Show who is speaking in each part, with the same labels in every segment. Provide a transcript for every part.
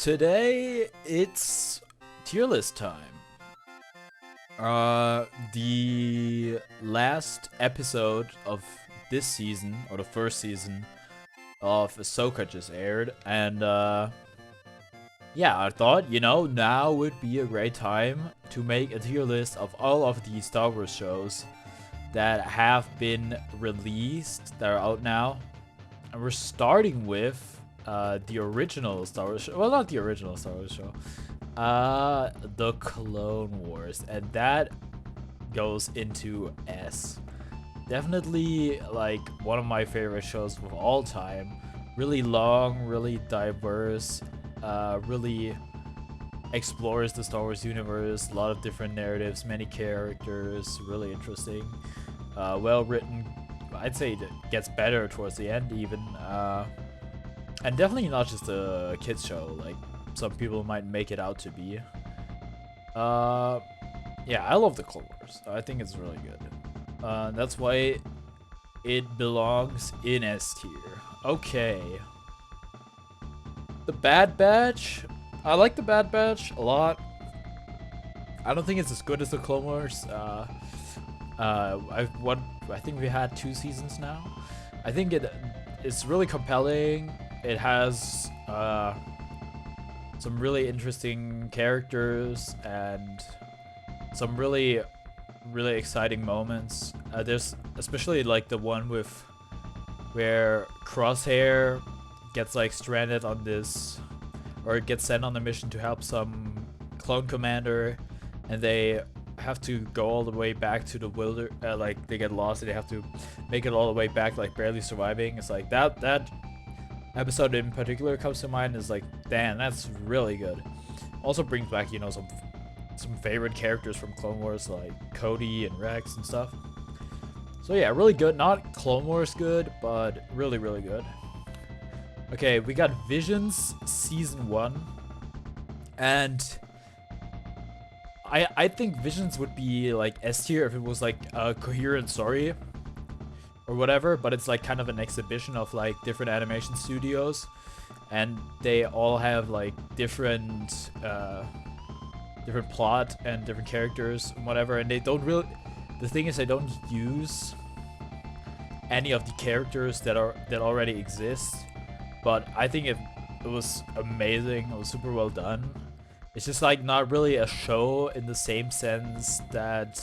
Speaker 1: Today it's tier list time. The last episode of this season, or the first season of Ahsoka just aired, and yeah, I thought, now would be a great time to make a tier list of all of the Star Wars shows that have been released, that are out now. And we're starting with the original Star Wars show. Well, not the original Star Wars show. The Clone Wars. And that goes into S. Definitely, like, one of my favorite shows of all time. Really long, really diverse, really explores the Star Wars universe. A lot of different narratives, many characters, really interesting. Well written. I'd say it gets better towards the end even. And definitely not just a kids show like some people might make it out to be. Yeah, I love the Clone Wars. I think it's really good. That's why it belongs in S tier. Okay. The Bad Batch. I like the Bad Batch a lot. I don't think it's as good as the Clone Wars. I think we had 2 seasons now. I think it's really compelling. It has some really interesting characters and some really exciting moments. There's especially like the one where Crosshair gets like stranded on this, or gets sent on a mission to help some clone commander, and they have to go all the way back to the like they get lost and they have to make it all the way back, like barely surviving. It's like that episode in particular comes to mind. Is like, damn, that's really good. Also brings back some favorite characters from Clone Wars, like Cody and Rex and stuff. So yeah, really good. Not Clone Wars good, but really good. Okay, we got Visions season 1, and I think Visions would be like S tier if it was like a coherent story or whatever, but it's like kind of an exhibition of like different animation studios, and they all have like different plot and different characters and whatever, and they don't really, the thing is they don't use any of the characters that already exist, but I think it was amazing. It was super well done. It's just like not really a show in the same sense that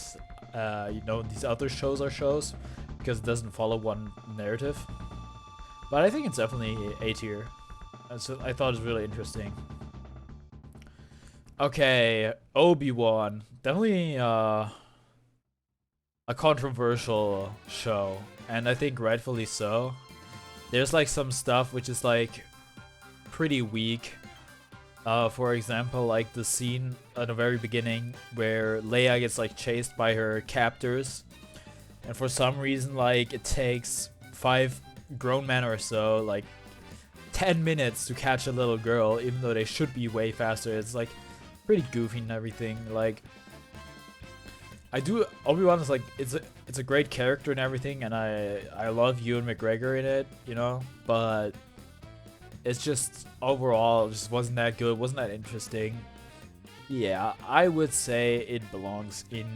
Speaker 1: these other shows are shows, because it doesn't follow one narrative. But I think it's definitely A tier. So I thought it was really interesting. Okay, Obi-Wan, definitely a controversial show, and I think rightfully so. There's like some stuff which is like pretty weak. For example, like the scene at the very beginning where Leia gets like chased by her captors, and for some reason like it takes 5 grown men or so like 10 minutes to catch a little girl, even though they should be way faster. It's like pretty goofy and everything. Like, Obi-Wan is like, it's a great character and everything, and I love Ewan McGregor in it, but it's just overall just wasn't that good, wasn't that interesting. Yeah, I would say it belongs in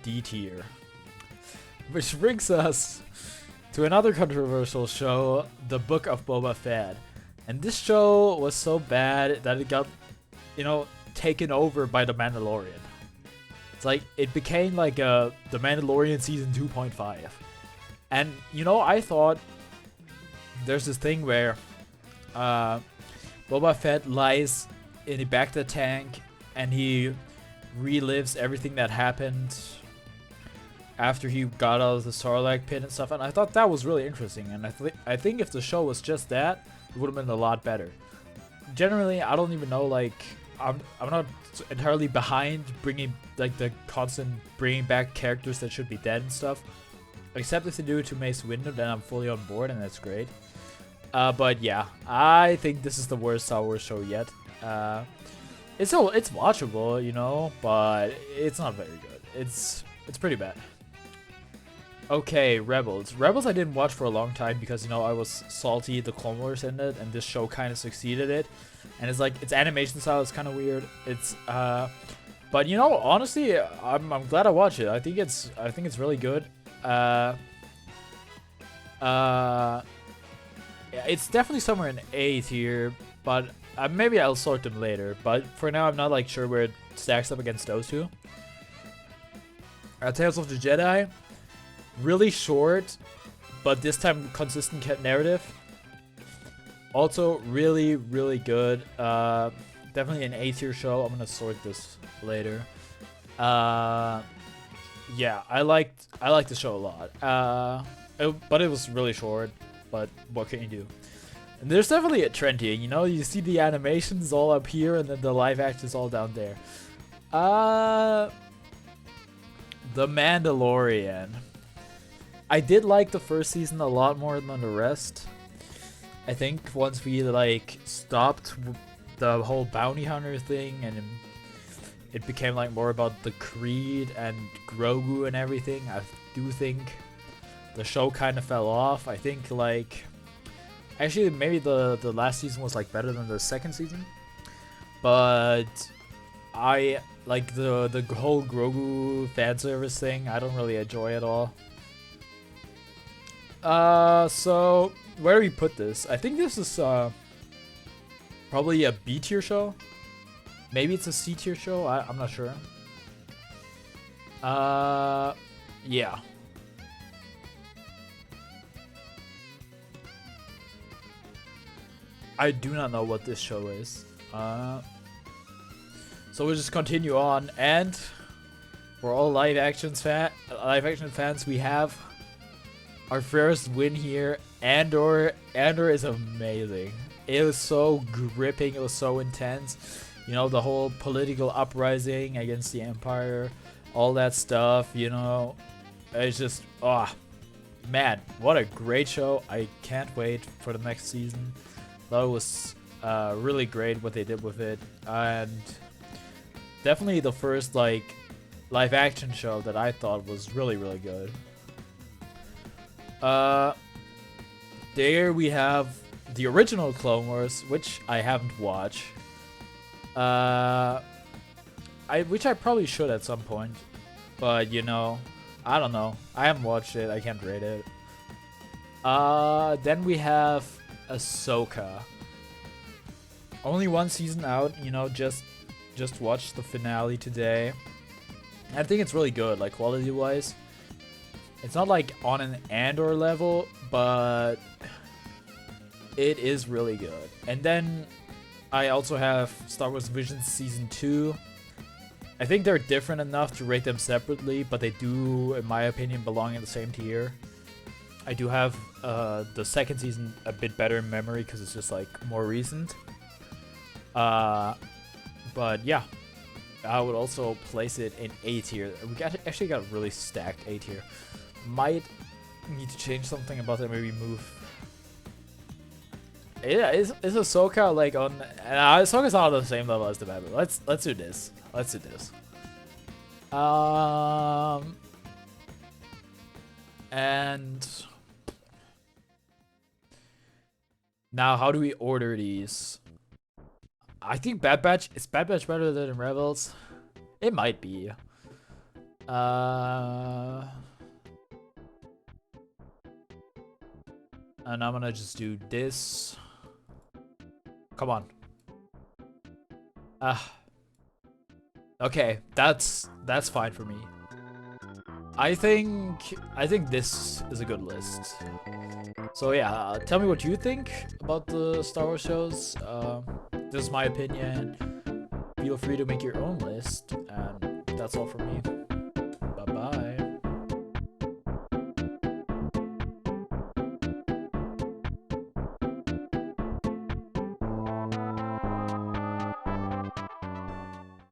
Speaker 1: D tier. Which brings us to another controversial show, The Book of Boba Fett. And this show was so bad that it got, taken over by The Mandalorian. It's like, it became like The Mandalorian season 2.5. And, I thought there's this thing where Boba Fett lies in the Bacta tank and he relives everything that happened after he got out of the Sarlacc pit and stuff, and I thought that was really interesting, and I think if the show was just that, it would have been a lot better. Generally, I don't even know, like, I'm not entirely behind bringing, like, the constant bringing back characters that should be dead and stuff, except if they do it to Mace Windu, then I'm fully on board, and that's great. But yeah, I think this is the worst Star Wars show yet. It's watchable, but it's not very good. It's pretty bad. Okay, Rebels. Rebels I didn't watch for a long time because, you know, I was salty the Clone Wars ended, and this show kind of succeeded it. And it's like, its animation style is kind of weird. It's, but you know, honestly, I'm glad I watched it. I think it's really good. Yeah, it's definitely somewhere in A tier, but maybe I'll sort them later. But for now, I'm not like sure where it stacks up against those two. Tales of the Jedi. Really short, but this time consistent narrative. Also, really, really good. Definitely an A tier show. I'm gonna sort this later. Yeah, I liked the show a lot. But it was really short. But what can you do? And there's definitely a trend here. You know, you see the animations all up here, and then the live action's all down there. The Mandalorian. I did like the first season a lot more than the rest. I think once we like stopped the whole bounty hunter thing and it became like more about the Creed and Grogu and everything, I do think the show kind of fell off. I think like actually maybe the last season was like better than the second season, but I like the whole Grogu fan service thing. I don't really enjoy it all. So where do we put this? I think this is probably a B tier show. Maybe it's a C tier show. I'm not sure. Yeah. I do not know what this show is. So we'll just continue on, and for all live action fans, we have our first win here. Andor is amazing. It was so gripping. It was so intense. You know, the whole political uprising against the Empire, all that stuff. You know, it's just man, what a great show. I can't wait for the next season. That was really great what they did with it, and definitely the first like live action show that I thought was really, really good. There we have the original Clone Wars, which I haven't watched. Which I probably should at some point, but you know, I don't know. I haven't watched it. I can't rate it. Then we have Ahsoka. Only one season out. You know, just watched the finale today. I think it's really good, like quality-wise. It's not like on an Andor level, but it is really good. And then I also have Star Wars Visions Season 2. I think they're different enough to rate them separately, but they do, in my opinion, belong in the same tier. I do have the second season a bit better in memory because it's just like more recent. But yeah, I would also place it in A tier. We actually got a really stacked A tier. Might need to change something about that. Maybe move. Yeah, is Ahsoka like on? Ahsoka's not on the same level as the Bad Batch. Let's do this. Let's do this. And now how do we order these? I think Bad Batch is Bad Batch better than Rebels. It might be. And I'm gonna just do this. Come on. Okay, that's fine for me. I think this is a good list. So yeah, tell me what you think about the Star Wars shows. This is my opinion. Feel free to make your own list, and that's all from me.